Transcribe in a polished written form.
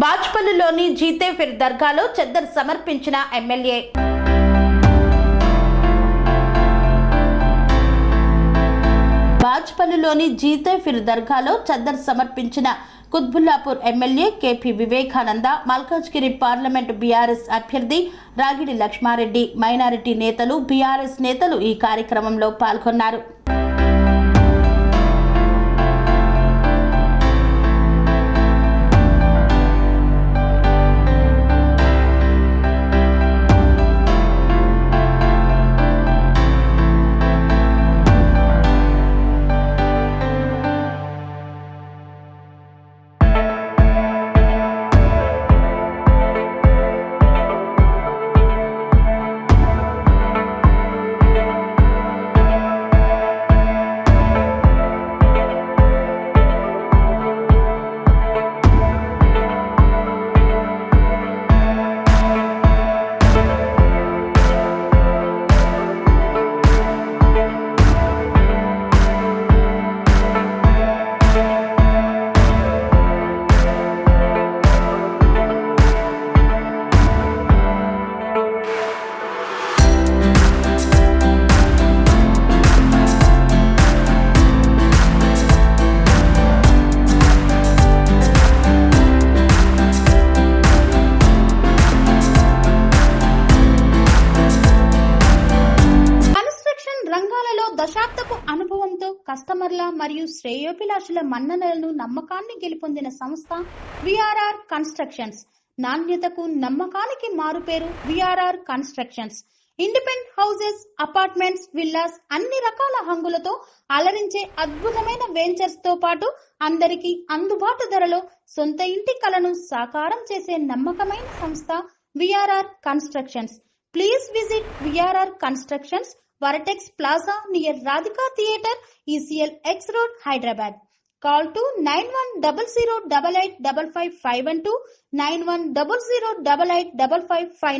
బాజ్పల్లిలోని జీతే ఫిర్ దర్గాలో చద్దర్ సమర్పించిన ఎమ్మెల్యే. బాజ్పల్లిలోని జీతే ఫిర్ దర్గాలో చద్దర్ సమర్పించిన Quthbullapur MLA KP Vivekananda, Malkajgiri parliament BRS అభ్యర్థి రాగిడి లక్ష్మారెడ్డి, మైనారిటీ నేతలు, బీఆర్ఎస్ నేతలు ఈ కార్యక్రమంలో పాల్గొన్నారు. దశాబ్దపు అనుభవంతో కస్టమర్ల మరియు శ్రేయోభిలాషుల మన్ననలను, నమ్మకాన్ని గెలుపొందిన సంస్థ విఆర్ఆర్ కన్స్ట్రక్షన్స్. నాణ్యతకు, నమ్మకానికి మారుపేరు VRR constructions. Independent houses, apartments, villas, అన్ని రకాల హంగులతో అలరించే అద్భుతమైన వెంచర్స్ తో పాటు అందరికీ అందుబాటు ధరలో సొంత ఇంటి కలను సాకారం చేసే నమ్మకమైన సంస్థ VRR constructions. Please visit VRR constructions, Varatex Plaza near Radhika Theatre, ECL X Road, Hyderabad. Call to 910088555512, 9100885559.